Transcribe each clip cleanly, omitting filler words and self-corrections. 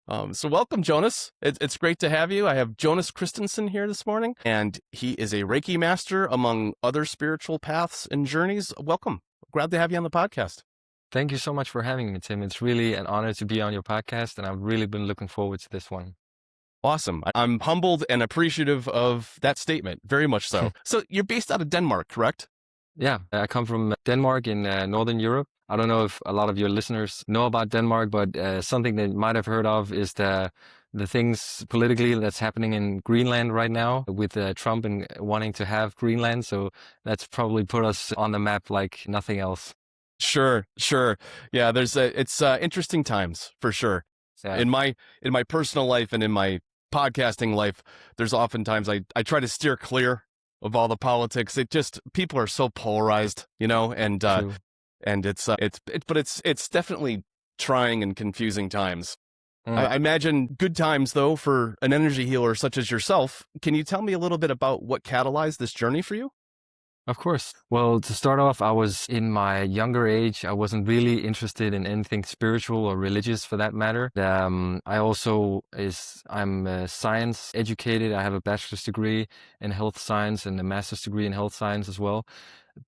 So welcome, Jonas. It's great to have you. I have Jonas Kristensen here this morning, and he is a Reiki master among other spiritual paths and journeys. Welcome. Glad to have you on the podcast. Thank you so much for having me, Tim. It's really an honor to be on your podcast, and I've really been looking forward to this one. Awesome. I'm humbled and appreciative of that statement, very much so. So you're based out of Denmark, correct? Yeah, I come from Denmark in Northern Europe. I don't know if a lot of your listeners know about Denmark, but something they might have heard of is the things politically that's happening in Greenland right now with Trump and wanting to have Greenland. So that's probably put us on the map like nothing else. Sure. Yeah, it's interesting times for sure. Yeah. In my personal life and in my podcasting life, there's oftentimes I try to steer clear of all the politics. People are so polarized, and it's definitely trying and confusing times. I imagine good times though for an energy healer such as yourself. Can you tell me a little bit about what catalyzed this journey for you? Of course. Well, to start off, I was in my younger age. I wasn't really interested in anything spiritual or religious for that matter. I'm science educated. I have a bachelor's degree in health science and a master's degree in health science as well.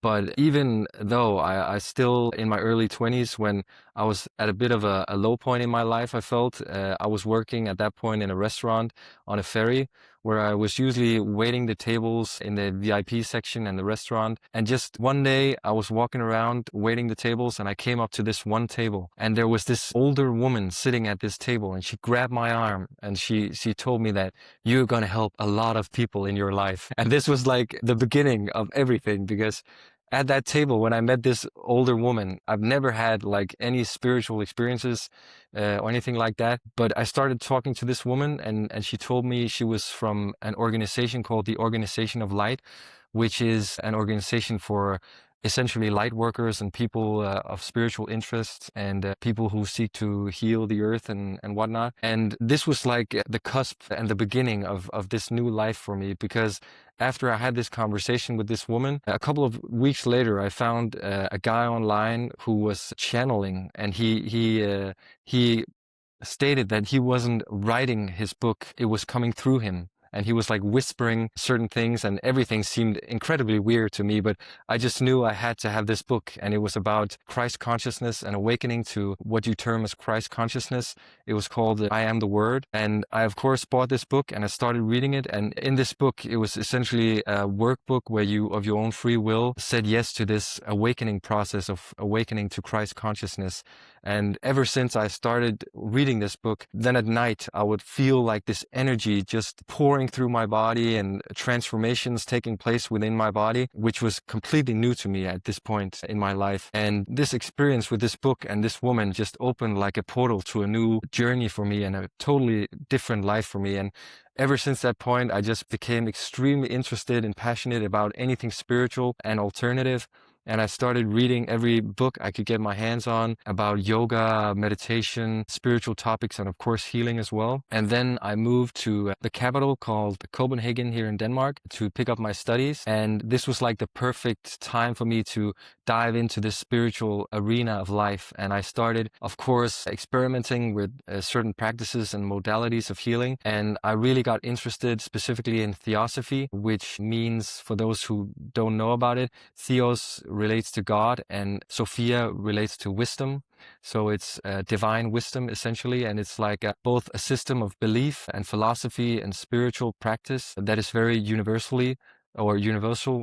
But even though I still in my early 20s, when I was at a bit of a low point in my life, I felt I was working at that point in a restaurant on a ferry where I was usually waiting the tables in the VIP section in the restaurant. And just one day I was walking around waiting the tables and I came up to this one table and there was this older woman sitting at this table and she grabbed my arm and she told me that you're going to help a lot of people in your life. And this was like the beginning of everything, because at that table, when I met this older woman, I've never had like any spiritual experiences or anything like that. But I started talking to this woman and she told me she was from an organization called the Organization of Light, which is an organization for essentially light workers and people of spiritual interests and people who seek to heal the earth and whatnot. And this was like the cusp and the beginning of this new life for me, because after I had this conversation with this woman, a couple of weeks later, I found a guy online who was channeling, and he stated that he wasn't writing his book, it was coming through him. And he was like whispering certain things and everything seemed incredibly weird to me, but I just knew I had to have this book, and it was about Christ consciousness and awakening to what you term as Christ consciousness. It was called I Am the Word. And I, of course, bought this book and I started reading it. And in this book, it was essentially a workbook where you, of your own free will, said yes to this awakening process of awakening to Christ consciousness. And ever since I started reading this book, then at night, I would feel like this energy just pouring through my body and transformations taking place within my body, which was completely new to me at this point in my life. And this experience with this book and this woman just opened like a portal to a new journey for me and a totally different life for me. And ever since that point, I just became extremely interested and passionate about anything spiritual and alternative. And I started reading every book I could get my hands on about yoga, meditation, spiritual topics, and of course healing as well. And then I moved to the capital called Copenhagen here in Denmark to pick up my studies. And this was like the perfect time for me to dive into this spiritual arena of life. And I started, of course, experimenting with certain practices and modalities of healing. And I really got interested specifically in theosophy, which means, for those who don't know about it, theos relates to God and Sophia relates to wisdom. So it's divine wisdom essentially, and it's like both a system of belief and philosophy and spiritual practice that is very universal,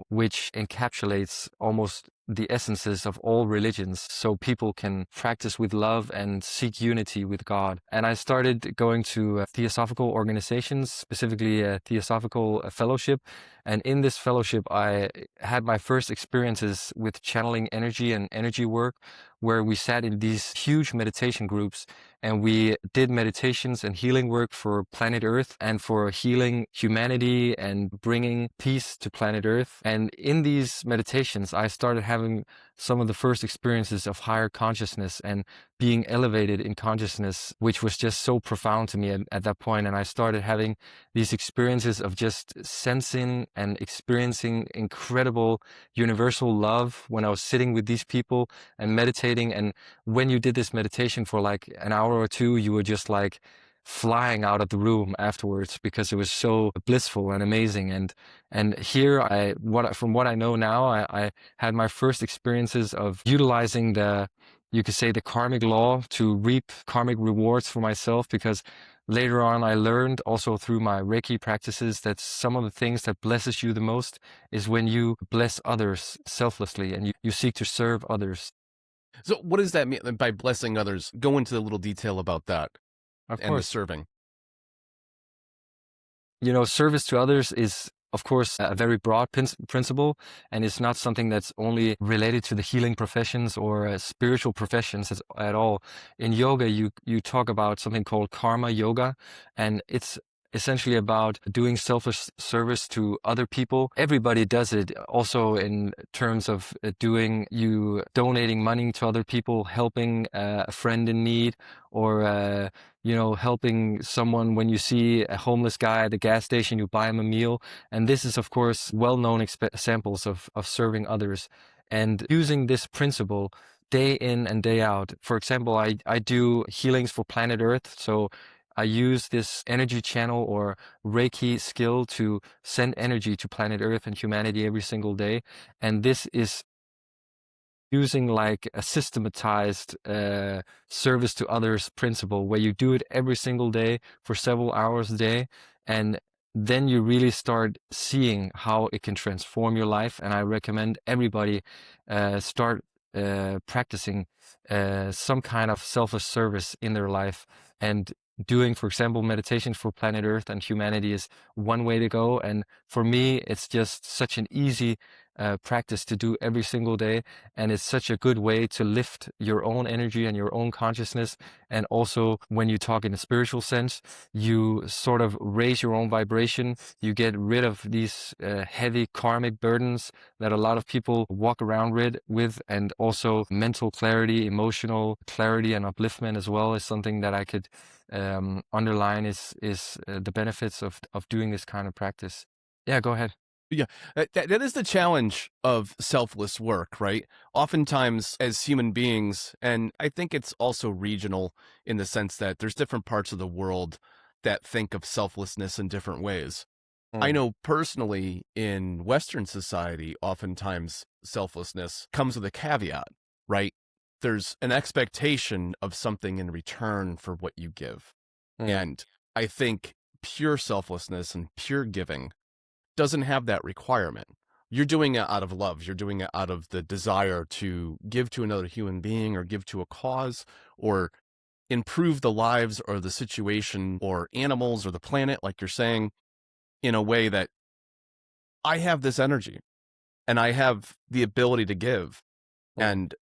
which encapsulates almost the essences of all religions, so people can practice with love and seek unity with God. And I started going to theosophical organizations, specifically a theosophical fellowship. And in this fellowship, I had my first experiences with channeling energy and energy work, where we sat in these huge meditation groups and we did meditations and healing work for planet Earth and for healing humanity and bringing peace to planet Earth. And in these meditations, I started having some of the first experiences of higher consciousness and being elevated in consciousness, which was just so profound to me at that point. And I started having these experiences of just sensing and experiencing incredible universal love when I was sitting with these people and meditating. And when you did this meditation for like an hour or two, you were just like flying out of the room afterwards because it was so blissful and amazing. And here from what I know now, I had my first experiences of utilizing you could say the karmic law to reap karmic rewards for myself, because later on I learned also through my Reiki practices that some of the things that blesses you the most is when you bless others selflessly and you seek to serve others. So what does that mean by blessing others? Go into a little detail about that Of and the course. serving. Service to others is, of course, a very broad principle, and it's not something that's only related to the healing professions or spiritual professions at all. In yoga, you talk about something called karma yoga, and it's essentially about doing selfless service to other people. Everybody does it, also in terms of donating money to other people, helping a friend in need, or helping someone. When you see a homeless guy at the gas station, you buy him a meal. And this is, of course, well-known examples of serving others. And using this principle day in and day out. For example, I do healings for planet Earth. So I use this energy channel or Reiki skill to send energy to planet Earth and humanity every single day. And this is using like a systematized service to others principle, where you do it every single day for several hours a day, and then you really start seeing how it can transform your life. And I recommend everybody start practicing some kind of selfless service in their life. And doing, for example, meditation for planet Earth and humanity is one way to go. And for me, it's just such an easy practice to do every single day. And it's such a good way to lift your own energy and your own consciousness. And also, when you talk in a spiritual sense, you sort of raise your own vibration. You get rid of these heavy karmic burdens that a lot of people walk around with. And also mental clarity, emotional clarity, and upliftment as well is something that I could underline is the benefits of doing this kind of practice. Yeah, go ahead. Yeah, that is the challenge of selfless work, right? Oftentimes, as human beings, and I think it's also regional in the sense that there's different parts of the world that think of selflessness in different ways. I know personally in Western society, oftentimes selflessness comes with a caveat, right? There's an expectation of something in return for what you give. And I think pure selflessness and pure giving doesn't have that requirement. You're doing it out of love. You're doing it out of the desire to give to another human being or give to a cause or improve the lives or the situation or animals or the planet, like you're saying, in a way that I have this energy and I have the ability to give. And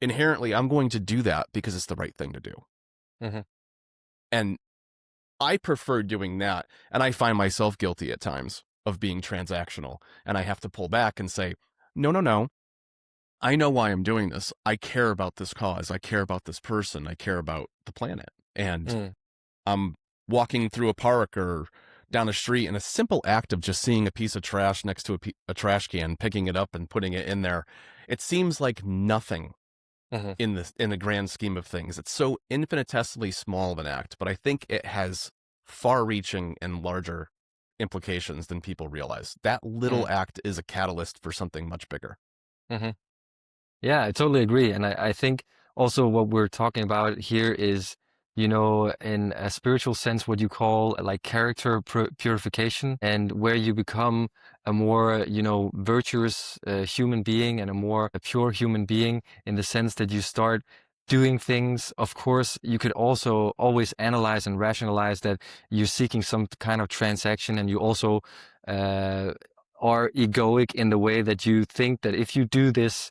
inherently, I'm going to do that because it's the right thing to do. And I prefer doing that. And I find myself guilty at times of being transactional. And I have to pull back and say, no. I know why I'm doing this. I care about this cause. I care about this person. I care about the planet. And I'm walking through a park or down a street, and a simple act of just seeing a piece of trash next to a trash can, picking it up and putting it in there, it seems like nothing in the grand scheme of things. It's so infinitesimally small of an act, but I think it has far-reaching and larger implications than people realize. That little act is a catalyst for something much bigger. Yeah, I totally agree. And I think also what we're talking about here is, in a spiritual sense, what you call like character purification, and where you become a more, virtuous human being and a more pure human being, in the sense that you start doing things. Of course, you could also always analyze and rationalize that you're seeking some kind of transaction, and you also are egoic in the way that you think that if you do this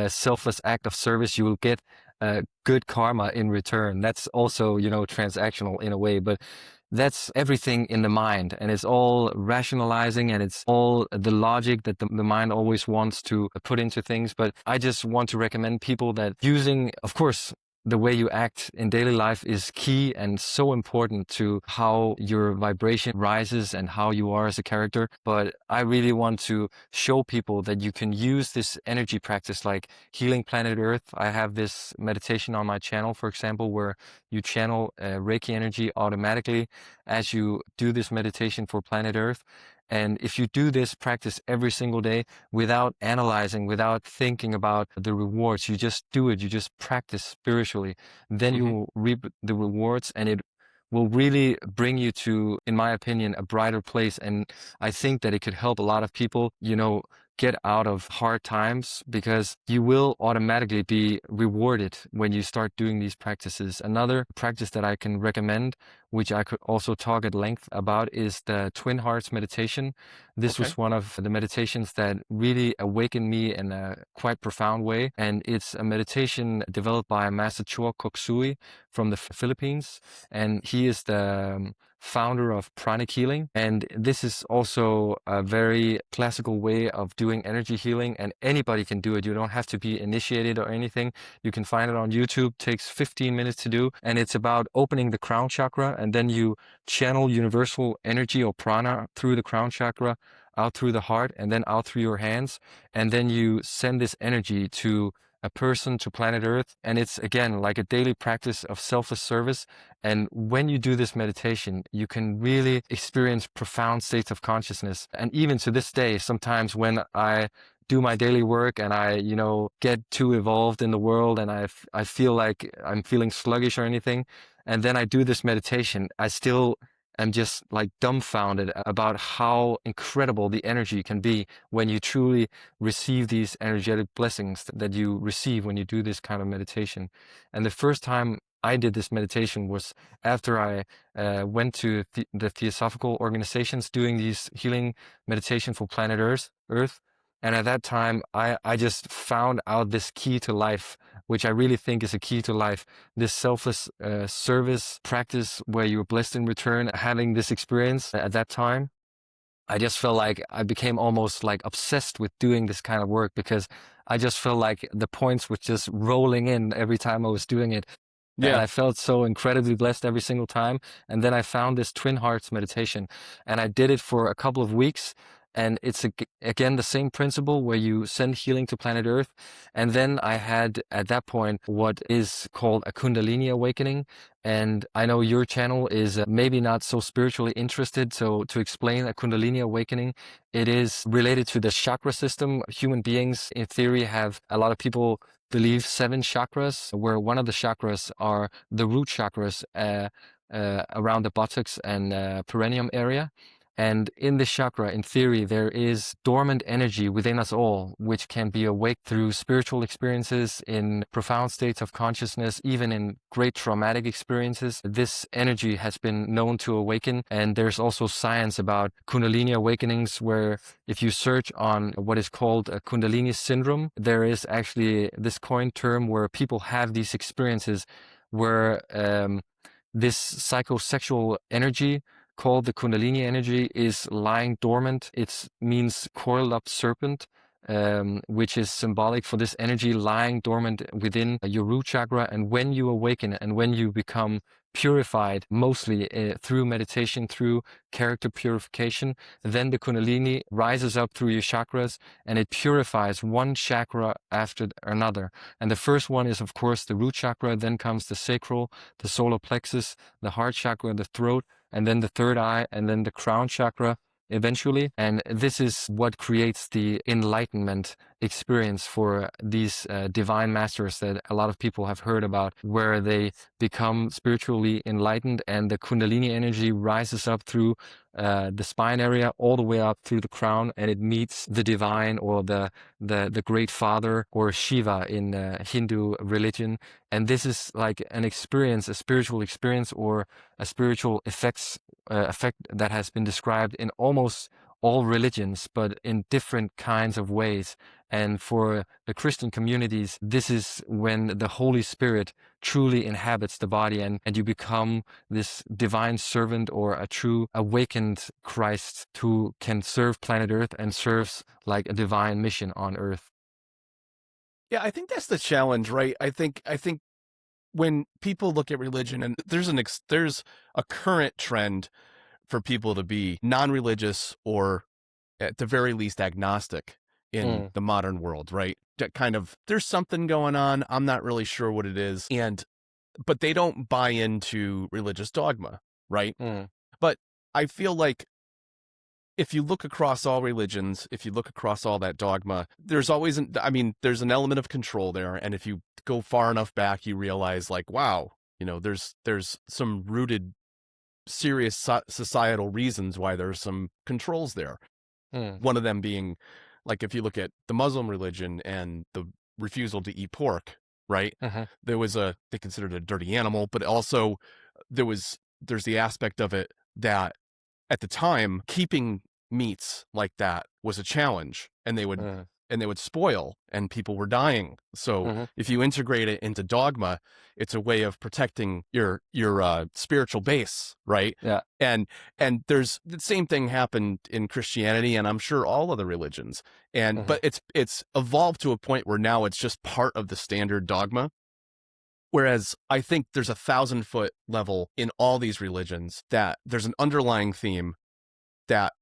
selfless act of service, you will get good karma in return. That's also, transactional in a way, but that's everything in the mind, and it's all rationalizing, and it's all the logic that the mind always wants to put into things. But I just want to recommend people that using, of course, the way you act in daily life is key and so important to how your vibration rises and how you are as a character. But I really want to show people that you can use this energy practice like healing planet Earth. I have this meditation on my channel, for example, where you channel Reiki energy automatically as you do this meditation for planet Earth. And if you do this practice every single day without analyzing, without thinking about the rewards, you just do it, you just practice spiritually, then you Hmm. will reap the rewards, and it will really bring you to, in my opinion, a brighter place. And I think that it could help a lot of people, get out of hard times, because you will automatically be rewarded when you start doing these practices. Another practice that I can recommend, which I could also talk at length about, is the Twin Hearts meditation. This Okay. was one of the meditations that really awakened me in a quite profound way. And it's a meditation developed by Master Choa Kok Sui from the Philippines. And he is the founder of pranic healing. And this is also a very classical way of doing energy healing, and anybody can do it. You don't have to be initiated or anything. You can find it on YouTube. Takes 15 minutes to do. And it's about opening the crown chakra, and then you channel universal energy or prana through the crown chakra, out through the heart, and then out through your hands. And then you send this energy to a person, to planet Earth. And it's, again, like a daily practice of selfless service. And when you do this meditation, you can really experience profound states of consciousness. And even to this day, sometimes when I do my daily work and I, get too involved in the world, and I feel like I'm feeling sluggish or anything, and then I do this meditation, I still am just like dumbfounded about how incredible the energy can be when you truly receive these energetic blessings that you receive when you do this kind of meditation. And the first time I did this meditation was after I went to the Theosophical organizations doing these healing meditation for planet Earth. And at that time, I just found out this key to life, which I really think is a key to life, this selfless service practice where you're blessed in return. Having this experience at that time, I just felt like I became almost like obsessed with doing this kind of work, because I just felt like the points were just rolling in every time I was doing it. And Yeah. I felt so incredibly blessed every single time. And then I found this Twin Hearts meditation, and I did it for a couple of weeks. And it's again the same principle where you send healing to planet Earth. And then I had at that point what is called a Kundalini awakening. And I know your channel is maybe not so spiritually interested. So to explain a Kundalini awakening, it is related to the chakra system. Human beings, in theory, have, a lot of people believe, 7 chakras, where one of the chakras are the root chakras around the buttocks and perineum area. And in this chakra, in theory, there is dormant energy within us all, which can be awake through spiritual experiences, in profound states of consciousness, even in great traumatic experiences. This energy has been known to awaken. And there's also science about Kundalini awakenings, where if you search on what is called a Kundalini syndrome, there is actually this coined term where people have these experiences where this psychosexual energy called the Kundalini energy is lying dormant. It means coiled up serpent, which is symbolic for this energy lying dormant within your root chakra. And when you awaken and when you become purified, mostly through meditation, through character purification, then the Kundalini rises up through your chakras and it purifies one chakra after another. And the first one is, of course, the root chakra. Then comes the sacral, the solar plexus, the heart chakra, the throat, and then the third eye, and then the crown chakra eventually. And this is what creates the enlightenment experience for these divine masters that a lot of people have heard about, where they become spiritually enlightened and the Kundalini energy rises up through the spine area all the way up through the crown, and it meets the divine, or the great father, or Shiva in Hindu religion. And this is like an experience, a spiritual experience, or a spiritual effect that has been described in almost all religions, but in different kinds of ways. And for the Christian communities, this is when the Holy Spirit truly inhabits the body, and you become this divine servant, or a true awakened Christ who can serve planet Earth and serves like a divine mission on Earth. Yeah, I think that's the challenge, right? I think when people look at religion, and there's a current trend for people to be non-religious or at the very least agnostic in Mm, the modern world, right? That kind of, there's something going on. I'm not really sure what it is. But they don't buy into religious dogma, right? mm, But I feel like if you look across all religions, if you look across all that dogma, there's always there's an element of control there. And if you go far enough back, you realize like, wow, there's some rooted serious societal reasons why there's some controls there. mm, One of them being, like, if you look at the Muslim religion and the refusal to eat pork, right? mhm, They considered it a dirty animal, but also there's the aspect of it that at the time, keeping meats like that was a challenge, and mm, they would spoil, and people were dying. So mhm. if you integrate it into dogma, it's a way of protecting your spiritual base, right? Yeah. And there's the same thing happened in Christianity, and I'm sure all other religions. And Mhm, but it's evolved to a point where now it's just part of the standard dogma. Whereas I think there's a 1,000-foot level in all these religions that there's an underlying theme that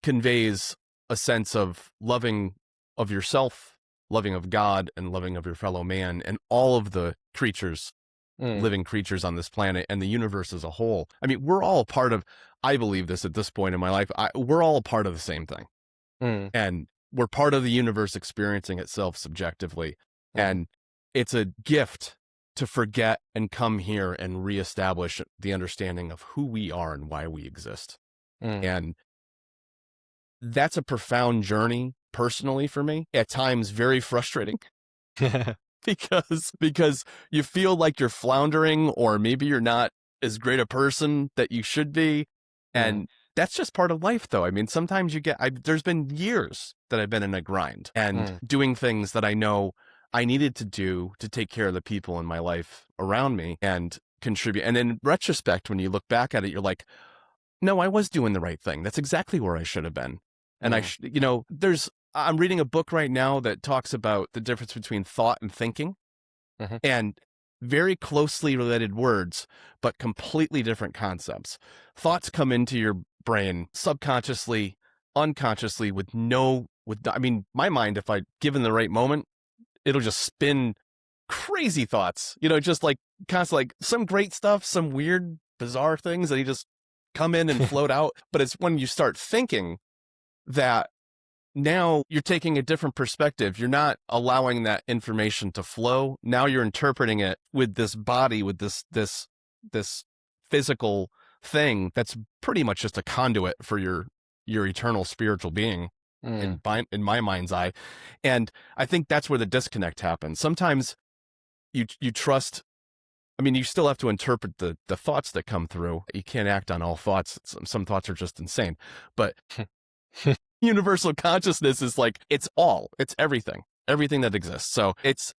conveys a sense of loving of yourself, loving of God, and loving of your fellow man, and all of the creatures, mm, living creatures on this planet and the universe as a whole. I mean, we're all a part of, I believe this at this point in my life, we're all a part of the same thing. mm, And we're part of the universe experiencing itself subjectively. mhm, And it's a gift to forget and come here and reestablish the understanding of who we are and why we exist. mm. And that's a profound journey personally for me, at times very frustrating because you feel like you're floundering, or maybe you're not as great a person that you should be. Mm, And that's just part of life, though. I mean, sometimes there's been years that I've been in a grind and mm, doing things that I know I needed to do to take care of the people in my life around me and contribute. And in retrospect, when you look back at it, you're like, no, I was doing the right thing. That's exactly where I should have been. And mm, I'm reading a book right now that talks about the difference between thought and thinking, mhm, and very closely related words, but completely different concepts. Thoughts come into your brain subconsciously, unconsciously, my mind, if I given the right moment, it'll just spin crazy thoughts, just like constantly, like some great stuff, some weird, bizarre things that you just come in and float out. But it's when you start thinking that now you're taking a different perspective. You're not allowing that information to flow. Now you're interpreting it with this body, with this physical thing that's pretty much just a conduit for your eternal spiritual being mm, in my mind's eye. And I think that's where the disconnect happens. Sometimes you trust. I mean, you still have to interpret the thoughts that come through. You can't act on all thoughts. Some thoughts are just insane. But universal consciousness is like, it's everything that exists. So it's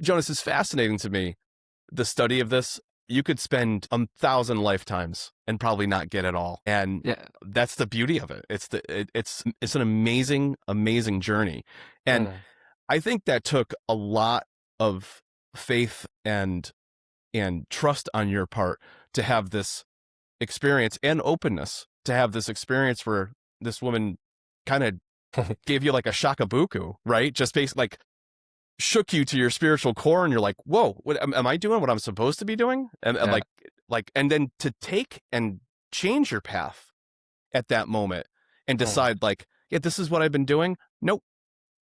Jonas, is fascinating to me, the study of this. You could spend 1,000 lifetimes and probably not get it all. And Yeah. that's the beauty of it. It's an amazing journey. And Mm, I think that took a lot of faith and trust on your part to have this experience, and openness to have this experience where this woman kind of gave you like a shakabuku, right? Just basically like shook you to your spiritual core, and you're like, whoa, what am I doing what I'm supposed to be doing? And yeah. and then to take and change your path at that moment and Mm, decide like, yeah, this is what I've been doing. Nope.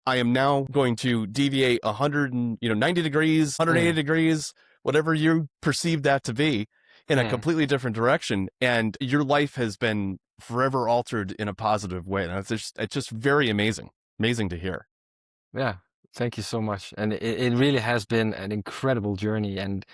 I am now going to deviate 90 degrees, 180 mm, degrees, whatever you perceive that to be, in a mm. completely different direction. And your life has been forever altered in a positive way. And it's just very amazing to hear. Yeah, thank you so much. And it really has been an incredible journey. And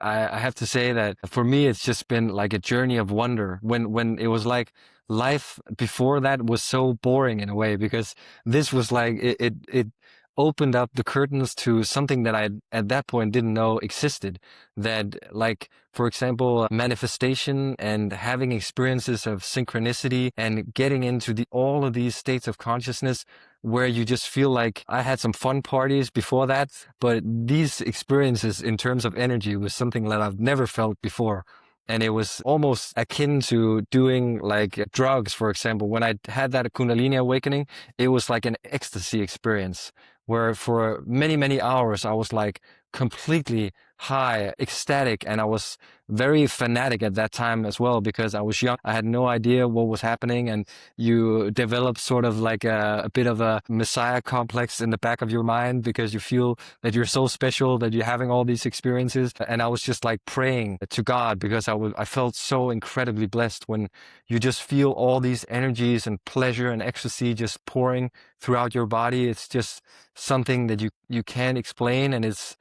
I have to say that for me, it's just been like a journey of wonder when it was like life before that was so boring in a way, because this was like it opened up the curtains to something that I at that point didn't know existed. That, like, for example, manifestation and having experiences of synchronicity and getting into all of these states of consciousness where you just feel like I had some fun parties before that, but these experiences in terms of energy was something that I've never felt before. And it was almost akin to doing like drugs, for example. When I had that Kundalini awakening, it was like an ecstasy experience where for many, many hours I was like completely high, ecstatic, and I was very fanatic at that time as well because I was young. I had no idea what was happening, and you develop sort of like a bit of a messiah complex in the back of your mind because you feel that you're so special, that you're having all these experiences. And I was just like praying to God because I felt so incredibly blessed when you just feel all these energies and pleasure and ecstasy just pouring throughout your body. It's just something that you can't explain, and it's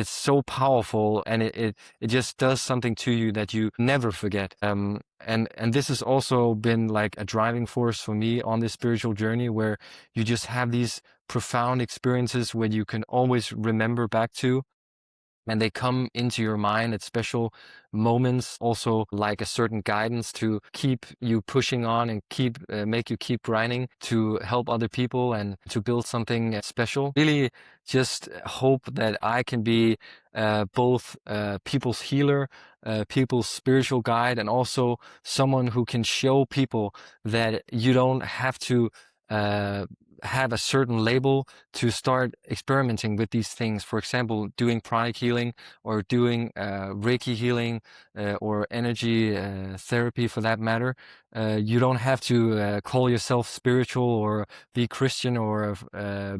so powerful, and it just does something to you that you never forget. And this has also been like a driving force for me on this spiritual journey, where you just have these profound experiences where you can always remember back to, and they come into your mind at special moments, also like a certain guidance to keep you pushing on and make you keep grinding to help other people and to build something special. Really just hope that I can be both people's healer, people's spiritual guide, and also someone who can show people that you don't have to have a certain label to start experimenting with these things. For example, doing pranic healing or doing Reiki healing or energy therapy for that matter. You don't have to call yourself spiritual or be Christian or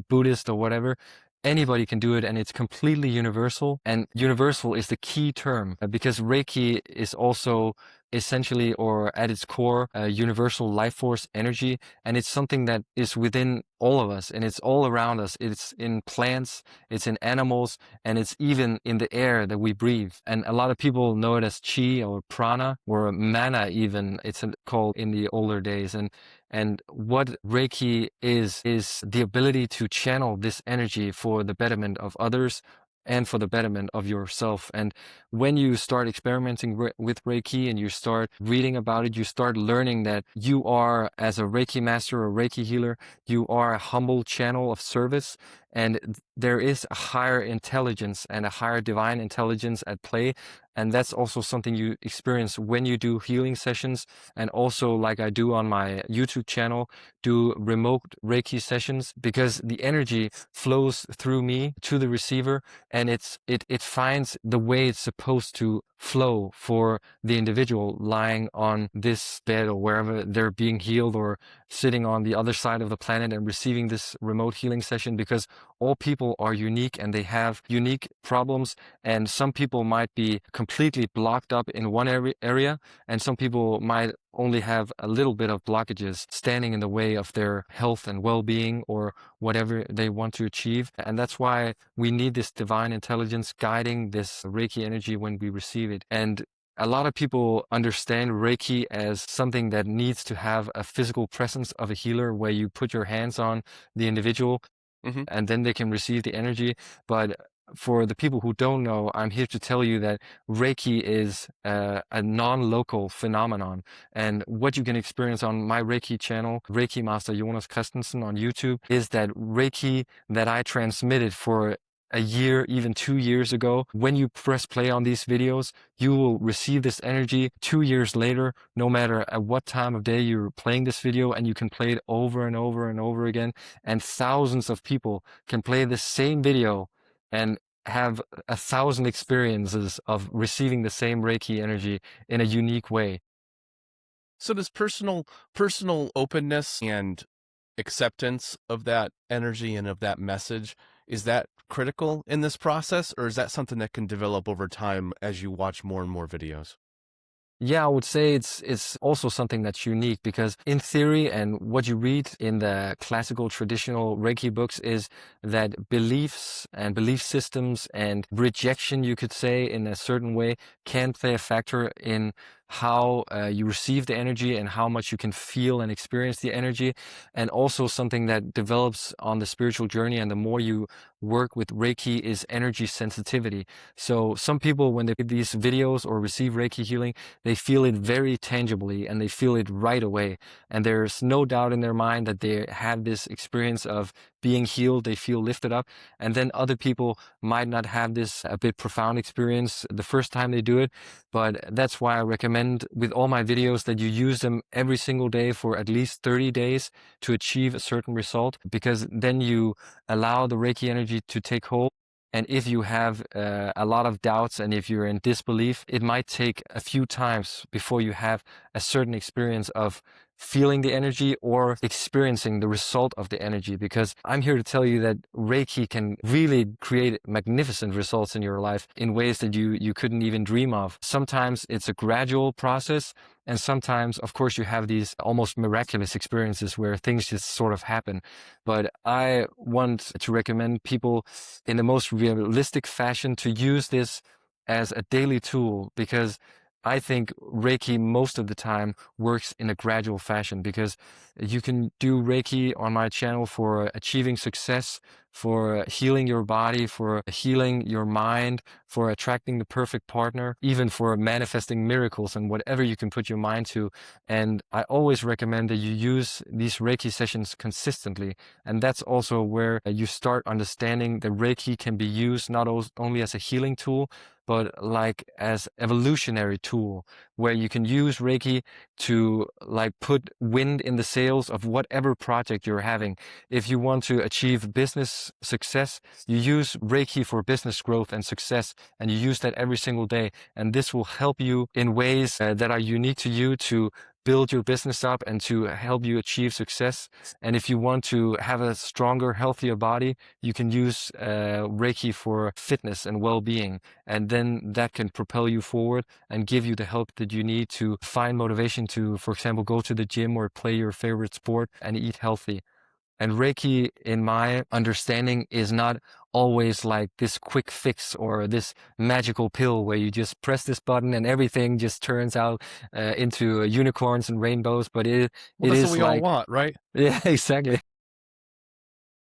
Buddhist or whatever. Anybody can do it, and it's completely universal. And universal is the key term because Reiki is also essentially, or at its core, universal life force energy. And it's something that is within all of us, and it's all around us. It's in plants, it's in animals, and it's even in the air that we breathe. And a lot of people know it as chi or prana or mana even, it's called in the older days. And what Reiki is the ability to channel this energy for the betterment of others and for the betterment of yourself. And when you start experimenting with Reiki and you start reading about it, you start learning that you are, as a Reiki master or Reiki healer, you are a humble channel of service. And there is a higher intelligence and a higher divine intelligence at play. And that's also something you experience when you do healing sessions. And also, like I do on my YouTube channel, do remote Reiki sessions, because the energy flows through me to the receiver, and it finds the way it's supposed to flow for the individual lying on this bed or wherever they're being healed, or sitting on the other side of the planet and receiving this remote healing session, because all people are unique and they have unique problems. And some people might be completely blocked up in one area, and some people might only have a little bit of blockages standing in the way of their health and well-being or whatever they want to achieve. And that's why we need this divine intelligence guiding this Reiki energy when we receive it. And a lot of people understand Reiki as something that needs to have a physical presence of a healer, where you put your hands on the individual and then they can receive the energy. But for the people who don't know, I'm here to tell you that Reiki is a non-local phenomenon. And what you can experience on my Reiki channel, Reiki Master Jonas Kristensen on YouTube, is that Reiki that I transmitted for a year, even 2 years ago. When you press play on these videos, you will receive this energy 2 years later, no matter at what time of day you're playing this video, and you can play it over and over and over again. And thousands of people can play the same video and have 1,000 experiences of receiving the same Reiki energy in a unique way. So does personal openness and acceptance of that energy and of that message, is that critical in this process, or is that something that can develop over time as you watch more and more videos? Yeah, I would say it's also something that's unique, because in theory and what you read in the classical traditional Reiki books is that beliefs and belief systems and rejection, you could say, in a certain way, can play a factor in how you receive the energy and how much you can feel and experience the energy. And also something that develops on the spiritual journey and the more you work with Reiki is energy sensitivity. So some people, when they get these videos or receive Reiki healing, they feel it very tangibly and they feel it right away. And there's no doubt in their mind that they have this experience of being healed. They feel lifted up. And then other people might not have this a bit profound experience the first time they do it. But that's why I recommend with all my videos that you use them every single day for at least 30 days to achieve a certain result, because then you allow the Reiki energy to take hold. And if you have a lot of doubts and if you're in disbelief, it might take a few times before you have a certain experience of feeling the energy or experiencing the result of the energy. Because I'm here to tell you that Reiki can really create magnificent results in your life in ways that you couldn't even dream of. Sometimes it's a gradual process, and sometimes, of course, you have these almost miraculous experiences where things just sort of happen. But I want to recommend people in the most realistic fashion to use this as a daily tool, because I think Reiki most of the time works in a gradual fashion, because you can do Reiki on my channel for achieving success, for healing your body, for healing your mind, for attracting the perfect partner, even for manifesting miracles and whatever you can put your mind to. And I always recommend that you use these Reiki sessions consistently. And that's also where you start understanding that Reiki can be used not only as a healing tool, but like as evolutionary tool, where you can use Reiki to like put wind in the sails of whatever project you're having. If you want to achieve business success, you use Reiki for business growth and success, and you use that every single day. And this will help you in ways that are unique to you to build your business up and to help you achieve success. And if you want to have a stronger, healthier body, you can use Reiki for fitness and well-being. And then that can propel you forward and give you the help that you need to find motivation to, for example, go to the gym or play your favorite sport and eat healthy. And Reiki, in my understanding, is not always like this quick fix or this magical pill where you just press this button and everything just turns out into unicorns and rainbows. But Well, it that's what is we all like, want, right? yeah, exactly.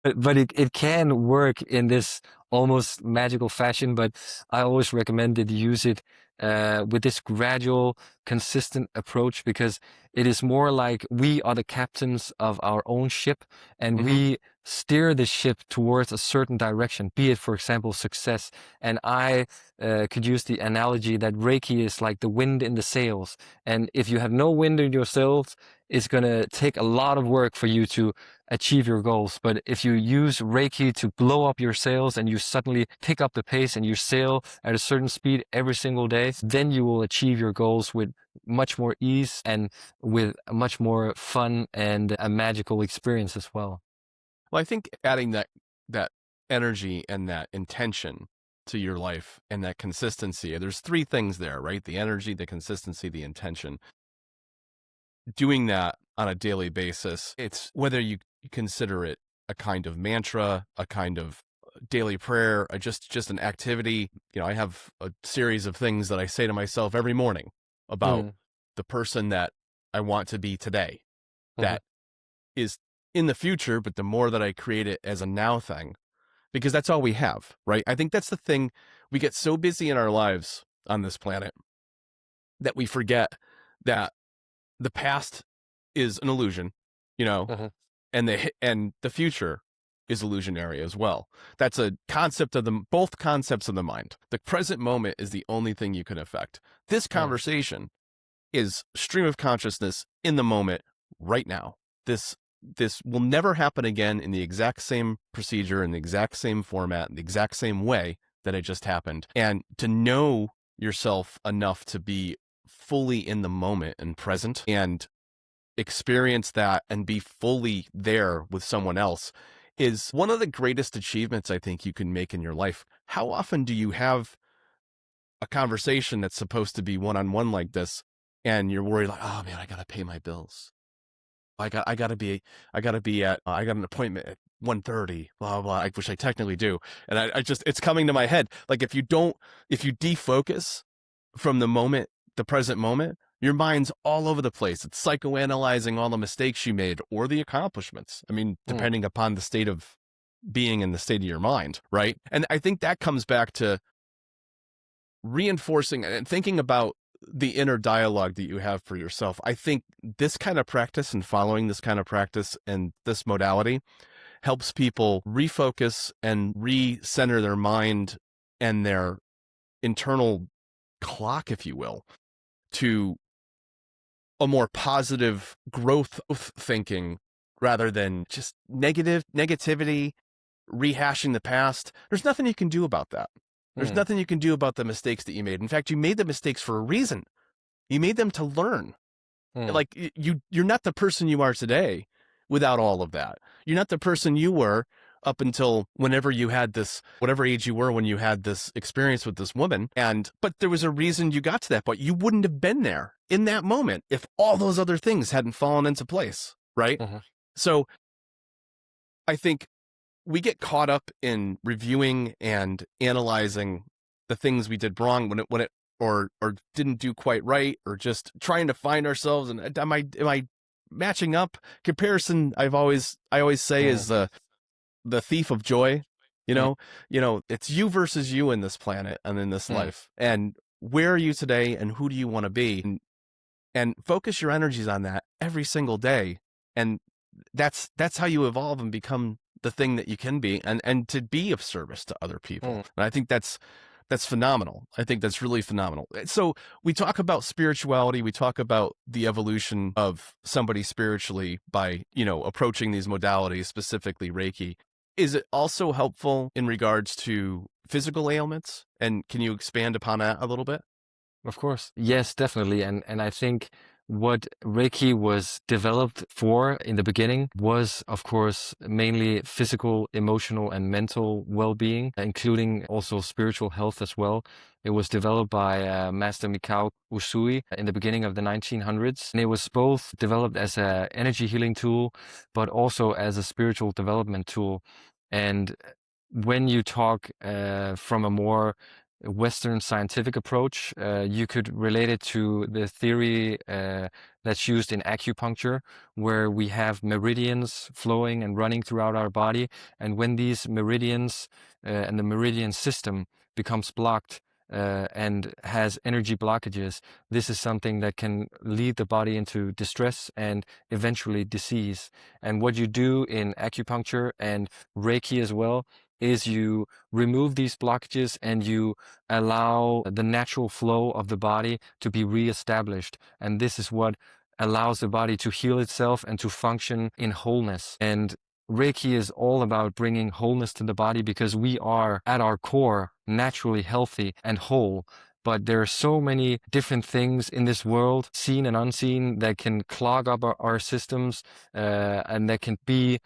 But it can work in this almost magical fashion. But I always recommend that you use it with this gradual, consistent approach, because it is more like we are the captains of our own ship, and Hmm. we steer the ship towards a certain direction, be it, for example, success. And I could use the analogy that Reiki is like the wind in the sails. And if you have no wind in your sails, it's going to take a lot of work for you to achieve your goals. But if you use Reiki to blow up your sails and you suddenly pick up the pace and you sail at a certain speed every single day, then you will achieve your goals with much more ease and with much more fun and a magical experience as well. Well, I think adding that energy and that intention to your life and that consistency, there's three things there, right? The energy, the consistency, the intention. Doing that on a daily basis, it's whether you consider it a kind of mantra, a kind of daily prayer, just an activity. I have a series of things that I say to myself every morning about Mm, the person that I want to be today, mhm, that is in the future, but the more that I create it as a now thing, because that's all we have, right? I think that's the thing. We get so busy in our lives on this planet that we forget that the past is an illusion, you know, mhm. and the future is illusionary as well. That's a concept of both concepts of the mind. The present moment is the only thing you can affect. This Mm. conversation is stream of consciousness in the moment right now. This will never happen again in the exact same procedure, in the exact same format, in the exact same way that it just happened. And to know yourself enough to be fully in the moment and present and experience that and be fully there with someone else is one of the greatest achievements I think you can make in your life. How often do you have a conversation that's supposed to be one-on-one like this and you're worried like, oh man, I got to pay my bills. I got an appointment at 1:30, blah, blah, blah, which I technically do. And I just, it's coming to my head. Like if you defocus from the moment the present moment, your mind's all over the place. It's psychoanalyzing all the mistakes you made or the accomplishments. I mean, Mm, depending upon the state of being in the state of your mind, right? And I think that comes back to reinforcing and thinking about the inner dialogue that you have for yourself. I think this kind of practice and following this kind of practice and this modality helps people refocus and recenter their mind and their internal clock, if you will, to a more positive growth thinking rather than just negativity, rehashing the past. There's nothing you can do about that. There's mm, nothing you can do about the mistakes that you made. In fact, you made the mistakes for a reason. You made them to learn. mm, Like you're not the person you are today without all of that. You're not the person you were up until whenever you had this, whatever age you were when you had this experience with this woman. But there was a reason you got to that point. You wouldn't have been there in that moment if all those other things hadn't fallen into place, right? mhm, So I think we get caught up in reviewing and analyzing the things we did wrong when it or didn't do quite right, or just trying to find ourselves and am I matching up. Comparison, I always say, mm, is the thief of joy. You mm, know, it's you versus you in this planet and in this mm, life. And where are you today and who do you want to be? And focus your energies on that every single day. And that's how you evolve and become the thing that you can be, and to be of service to other people. mm. And I think that's phenomenal. I think that's really phenomenal. So we talk about spirituality, we talk about the evolution of somebody spiritually by, approaching these modalities, specifically Reiki. Is it also helpful in regards to physical ailments? And can you expand upon that a little bit? Of course. Yes, definitely. And I think what Reiki was developed for in the beginning was, of course, mainly physical, emotional, and mental well-being, including also spiritual health as well. It was developed by Master Mikao Usui in the beginning of the 1900s. And it was both developed as an energy healing tool, but also as a spiritual development tool. And when you talk from a more Western scientific approach, you could relate it to the theory that's used in acupuncture, where we have meridians flowing and running throughout our body. And when these meridians and the meridian system becomes blocked and has energy blockages, this is something that can lead the body into distress and eventually disease. And what you do in acupuncture and Reiki as well is you remove these blockages and you allow the natural flow of the body to be reestablished. And this is what allows the body to heal itself and to function in wholeness. And Reiki is all about bringing wholeness to the body, because we are at our core naturally healthy and whole. But there are so many different things in this world, seen and unseen, that can clog up our systems and that can be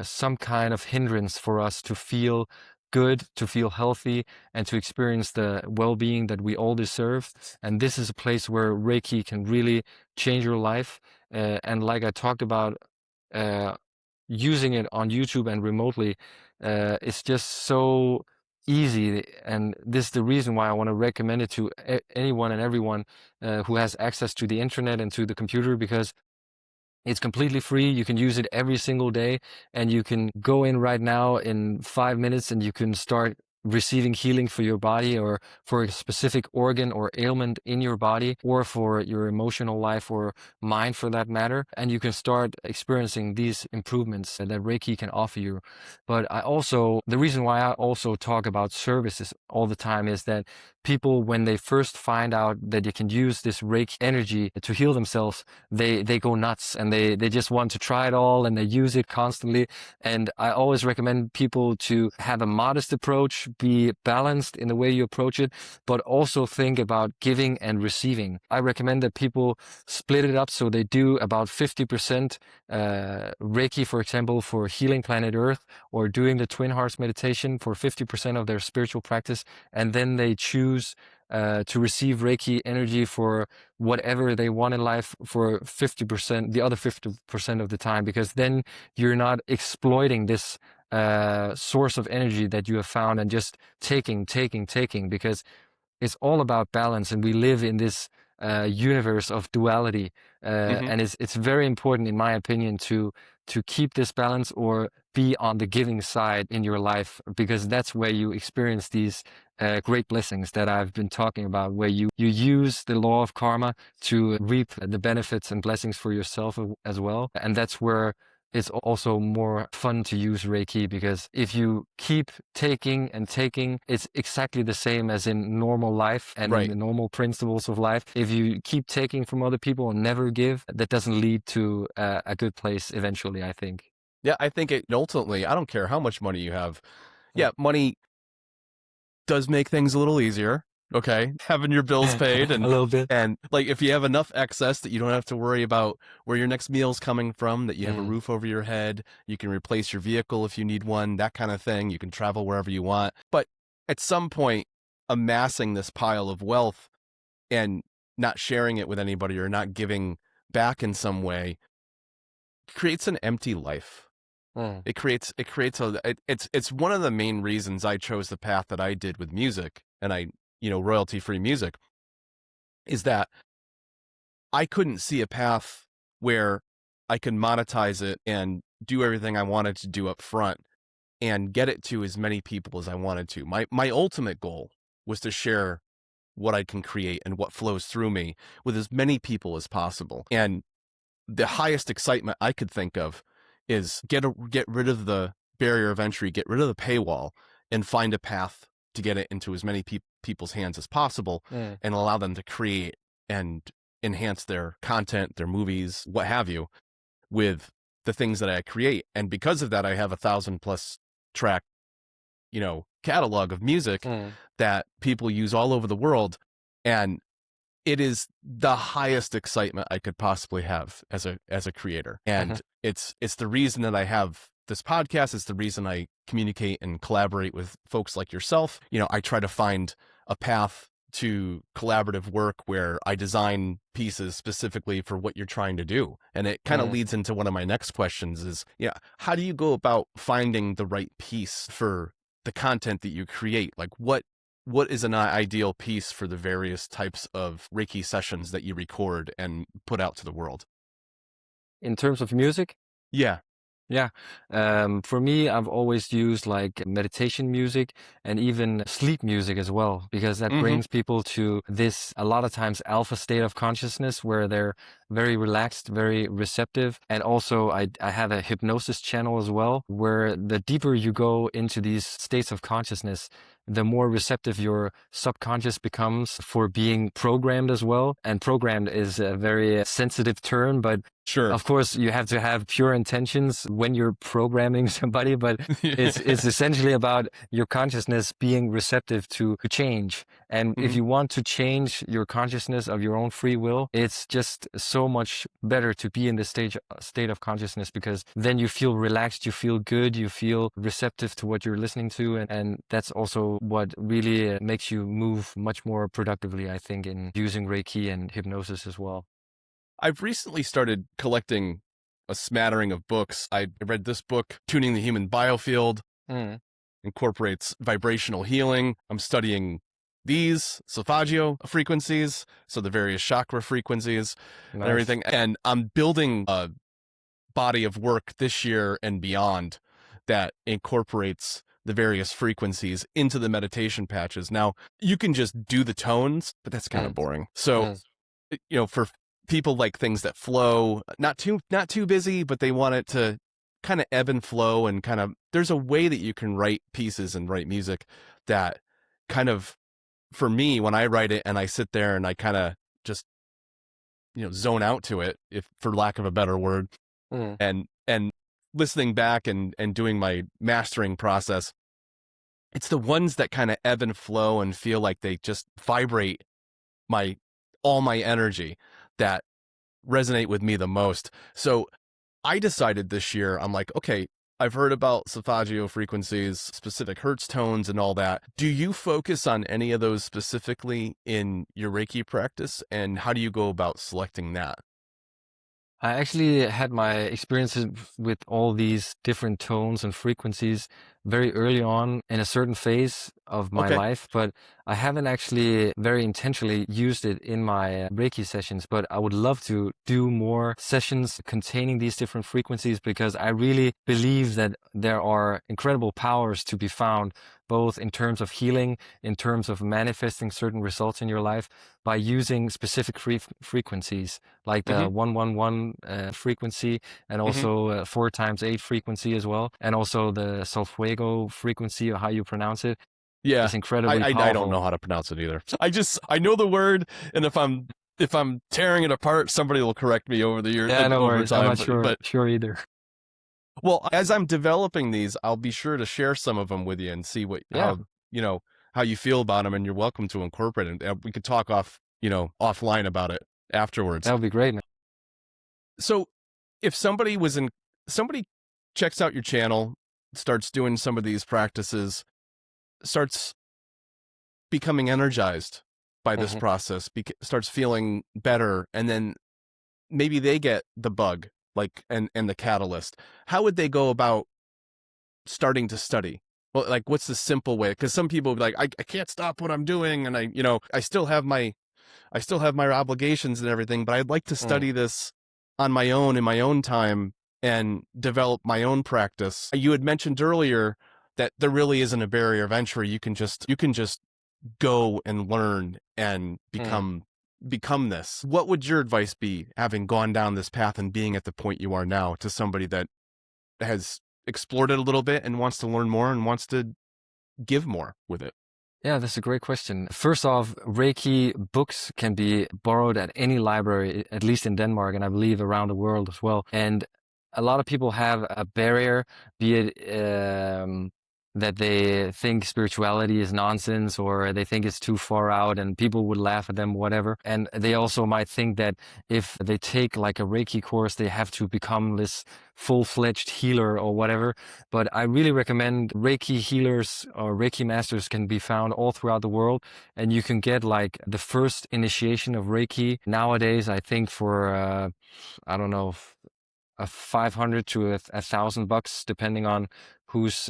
some kind of hindrance for us to feel good, to feel healthy, and to experience the well-being that we all deserve. And this is a place where Reiki can really change your life. And like I talked about, uh, using it on YouTube and remotely, it's just so easy. And this is the reason why I want to recommend it to anyone and everyone who has access to the internet and to the computer, because it's completely free. You can use it every single day, and you can go in right now in 5 minutes and you can start receiving healing for your body, or for a specific organ or ailment in your body, or for your emotional life or mind for that matter. And you can start experiencing these improvements that Reiki can offer you. But the reason why I also talk about services all the time is that people, when they first find out that you can use this Reiki energy to heal themselves, they go nuts, and they just want to try it all, and they use it constantly. And I always recommend people to have a modest approach, be balanced in the way you approach it, but also think about giving and receiving. I recommend that people split it up, so they do about 50% Reiki, for example, for healing planet Earth, or doing the Twin Hearts meditation for 50% of their spiritual practice, and then they choose to receive Reiki energy for whatever they want in life for 50%, the other 50% of the time, because then you're not exploiting this source of energy that you have found and just taking, because it's all about balance, and we live in this universe of duality, Hmm. and it's very important, in my opinion, to keep this balance or be on the giving side in your life, because that's where you experience these great blessings that I've been talking about, where you use the law of karma to reap the benefits and blessings for yourself as well. And that's where it's also more fun to use Reiki, because if you keep taking and taking, it's exactly the same as in normal life and in Right. the normal principles of life. If you keep taking from other people and never give, that doesn't lead to a good place eventually, I think. Yeah, I think it ultimately, I don't care how much money you have. Mm. Yeah, money does make things a little easier. Okay, having your bills paid A little bit. and like if you have enough excess that you don't have to worry about where your next meal's coming from, that you have a Mm. roof over your head, you can replace your vehicle if you need one, that kind of thing. You can travel wherever you want. But at some point, amassing this pile of wealth and not sharing it with anybody or not giving back in some way creates an empty life. Mm. It's one of the main reasons I chose the path that I did with music, and royalty free music, is that I couldn't see a path where I could monetize it and do everything I wanted to do up front and get it to as many people as I wanted to. My ultimate goal was to share what I can create and what flows through me with as many people as possible. And the highest excitement I could think of is get rid of the barrier of entry, get rid of the paywall, and find a path to get it into as many people's hands as possible, Mm. and allow them to create and enhance their content, their movies, what have you, with the things that I create. And because of that, I have 1,000+ track, catalog of music Mm. that people use all over the world. And it is the highest excitement I could possibly have as a creator. And it's the reason that I have this podcast. It's the reason I communicate and collaborate with folks like yourself. I try to find a path to collaborative work where I design pieces specifically for what you're trying to do. And it kind of Mm. leads into one of my next questions is, how do you go about finding the right piece for the content that you create? Like what is an ideal piece for the various types of Reiki sessions that you record and put out to the world? In terms of music, Yeah. yeah. For me, I've always used like meditation music and even sleep music as well, because that Mm-hmm. brings people to this, a lot of times, alpha state of consciousness where they're very relaxed, very receptive. And also, I have a hypnosis channel as well, where the deeper you go into these states of consciousness, the more receptive your subconscious becomes for being programmed as well. And programmed is a very sensitive term, but Sure. of course, you have to have pure intentions when you're programming somebody, but it's essentially about your consciousness being receptive to change. And if Mhm. you want to change your consciousness of your own free will, it's just so much better to be in this state of consciousness, because then you feel relaxed, you feel good, you feel receptive to what you're listening to. And that's also what really makes you move much more productively, I think, in using Reiki and hypnosis as well. I've recently started collecting a smattering of books. I read this book, Tuning the Human Biofield, Mm. incorporates vibrational healing. I'm studying these Solfeggio frequencies, so the various chakra frequencies and Nice. everything. And I'm building a body of work this year and beyond that incorporates the various frequencies into the meditation patches. Now, you can just do the tones, but that's kind of Mm. boring. So, Mm. for people like things that flow, not too busy, but they want it to kind of ebb and flow, and kind of, there's a way that you can write pieces and write music that kind of, for me, when I write it and I sit there and I kind of just, zone out to it, if for lack of a better word, Mm. and listening back and doing my mastering process, it's the ones that kind of ebb and flow and feel like they just vibrate all my energy that resonate with me the most. So I decided this year, I'm like, okay, I've heard about Solfeggio frequencies, specific hertz tones and all that. Do you focus on any of those specifically in your Reiki practice? And how do you go about selecting that? I actually had my experiences with all these different tones and frequencies very early on in a certain phase of my Okay. life, but I haven't actually very intentionally used it in my Reiki sessions. But I would love to do more sessions containing these different frequencies, because I really believe that there are incredible powers to be found, both in terms of healing, in terms of manifesting certain results in your life by using specific frequencies, like Hmm. the 111 frequency, and Hmm. also 4x8 frequency as well, and also the Solfuego frequency, or how you pronounce it. Yeah. It's incredibly I don't know powerful. how to pronounce it either. I know the word, and if I'm tearing it apart, somebody will correct me over the year Yeah, no over worries. I'm time. not But sure either. well, as I'm developing these, I'll be sure to share some of them with you and see Yeah, you know how you feel about them, and you're welcome to incorporate it. We could talk offline about it afterwards. that would be great, man. So, if somebody checks out your channel, starts doing some of these practices, starts becoming energized by this Hmm. process, starts feeling better, and then maybe they get the bug, like, and the catalyst. How would they go about starting to study? Well, like, what's the simple way? Because some people be like, I can't stop what I'm doing, and I still have my obligations and everything, but I'd like to Mm. study this on my own in my own time and develop my own practice. You had mentioned earlier that there really isn't a barrier of entry. You can just go and learn and Mm. become this. What would your advice be, having gone down this path and being at the point you are now, to somebody that has explored it a little bit and wants to learn more and wants to give more with it? Yeah, that's a great question. First off, Reiki books can be borrowed at any library, at least in Denmark, and I believe around the world as well. And a lot of people have a barrier, be it that they think spirituality is nonsense, or they think it's too far out and people would laugh at them, whatever. And they also might think that if they take like a Reiki course, they have to become this full-fledged healer or whatever. But I really recommend Reiki healers or Reiki masters can be found all throughout the world, and you can get like the first initiation of Reiki nowadays, I think for I don't know, a 500 to $1,000, depending on who's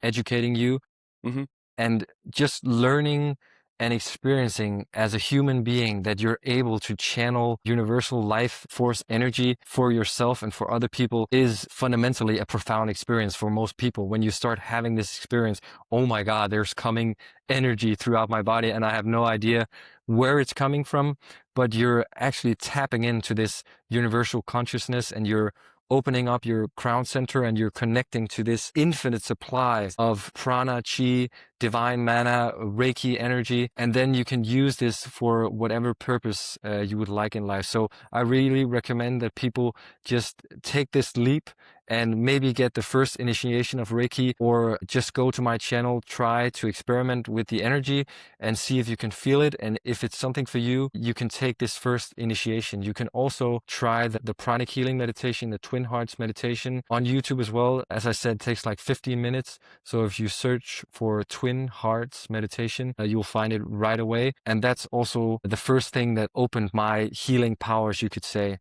educating you. Mm-hmm. And just learning and experiencing as a human being that you're able to channel universal life force energy for yourself and for other people is fundamentally a profound experience for most people. When you start having this experience, oh my God, there's coming energy throughout my body and I have no idea where it's coming from, but you're actually tapping into this universal consciousness, and you're opening up your crown center, and you're connecting to this infinite supply of prana, chi, divine mana, Reiki energy, and then you can use this for whatever purpose you would like in life. So I really recommend that people just take this leap and maybe get the first initiation of Reiki, or just go to my channel, try to experiment with the energy and see if you can feel it. And if it's something for you, you can take this first initiation. You can also try the pranic healing meditation, the twin hearts meditation on YouTube as well. As I said, it takes like 15 minutes. So if you search for twin hearts meditation, you'll find it right away. And that's also the first thing that opened my healing powers, you could say,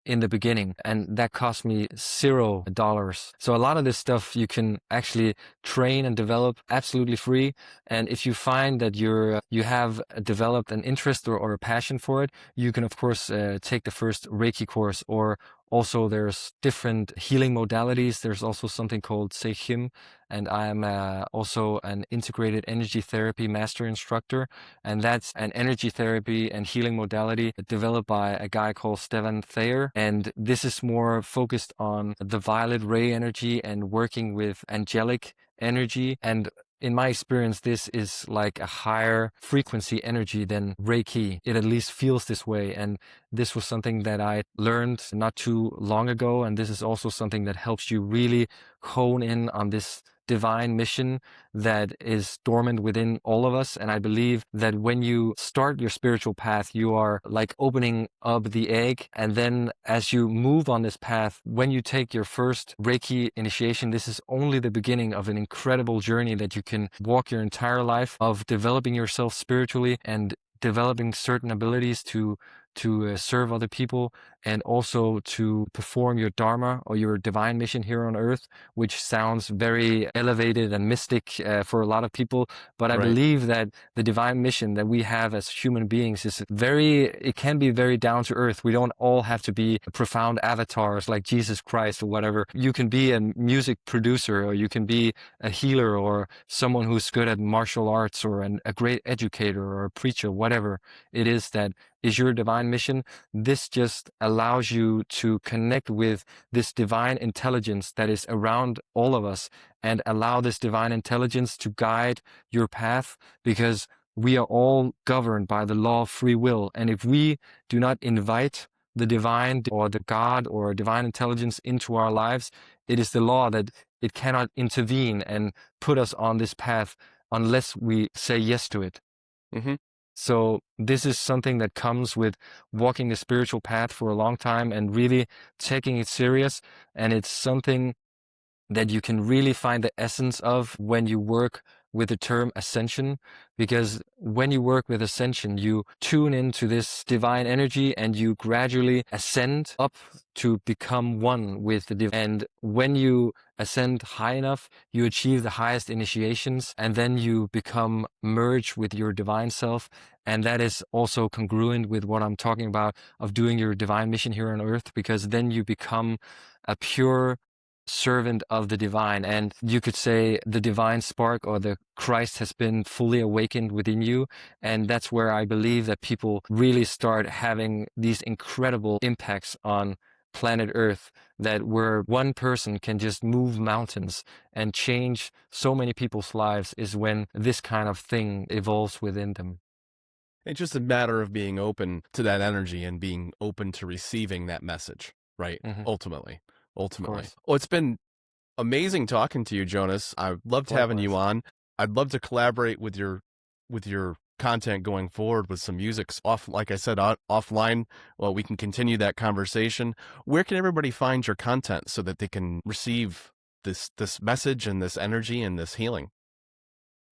in the beginning, and that cost me $0. So a lot of this stuff you can actually train and develop absolutely free. And if you find that you have developed an interest or a passion for it, you can of course take the first Reiki course, or also there's different healing modalities. There's also something called Seihim, and I'm also an integrated energy therapy master instructor, and that's an energy therapy and healing modality developed by a guy called Stefan Thayer. And this is more focused on the violet ray energy and working with angelic energy. And in my experience, this is like a higher frequency energy than Reiki. It at least feels this way. And this was something that I learned not too long ago. And this is also something that helps you really hone in on this divine mission that is dormant within all of us. And I believe that when you start your spiritual path, you are like opening up the egg. And then as you move on this path, when you take your first Reiki initiation, this is only the beginning of an incredible journey that you can walk your entire life of developing yourself spiritually and developing certain abilities to to serve other people, and also to perform your dharma or your divine mission here on earth, which sounds very elevated and mystic for a lot of people. But I Right. believe that the divine mission that we have as human beings is it can be very down to earth. We don't all have to be profound avatars like Jesus Christ or whatever. You can be a music producer, or you can be a healer, or someone who's good at martial arts, or a great educator or a preacher, whatever it is that is your divine mission. This just allows you to connect with this divine intelligence that is around all of us, and allow this divine intelligence to guide your path, because we are all governed by the law of free will. And if we do not invite the divine or the God or divine intelligence into our lives, it is the law that it cannot intervene and put us on this path unless we say yes to it. Mm-hmm. So this is something that comes with walking the spiritual path for a long time and really taking it serious. And it's something that you can really find the essence of when you work with the term ascension, because when you work with ascension, you tune into this divine energy and you gradually ascend up to become one with the divine. And when you ascend high enough, you achieve the highest initiations, and then you become merged with your divine self. And that is also congruent with what I'm talking about of doing your divine mission here on earth, because then you become a pure servant of the divine. And you could say the divine spark or the Christ has been fully awakened within you. And that's where I believe that people really start having these incredible impacts on planet Earth, that where one person can just move mountains and change so many people's lives, is when this kind of thing evolves within them. It's just a matter of being open to that energy and being open to receiving that message, right? Hmm. Ultimately. Of Ultimately. course. Well, it's been amazing talking to you, Jonas. I loved having you Likewise. on. I'd love to collaborate with your content going forward with some music off, like I said, offline. Well, we can continue that conversation. Where can everybody find your content so that they can receive this message and this energy and this healing?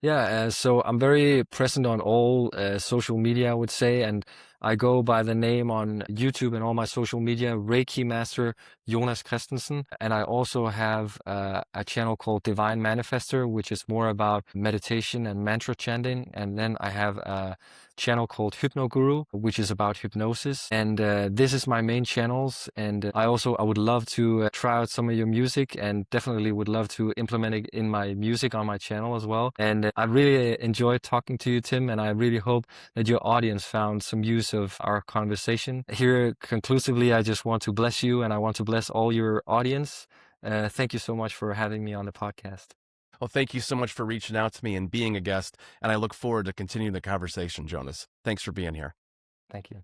Yeah, so I'm very present on all social media, I would say, and I go by the name on YouTube and all my social media, Reiki Master Jonas Kristensen. And I also have a channel called Divine Manifester, which is more about meditation and mantra chanting. And then I have a channel called Hypno Guru, which is about hypnosis. And this is my main channels. And I would love to try out some of your music, and definitely would love to implement it in my music on my channel as well. And I really enjoyed talking to you, Tim, and I really hope that your audience found some use of our conversation. Here, conclusively, I just want to bless you, and I want to bless all your audience. Thank you so much for having me on the podcast. Well, thank you so much for reaching out to me and being a guest. And I look forward to continuing the conversation, Jonas. Thanks for being here. Thank you.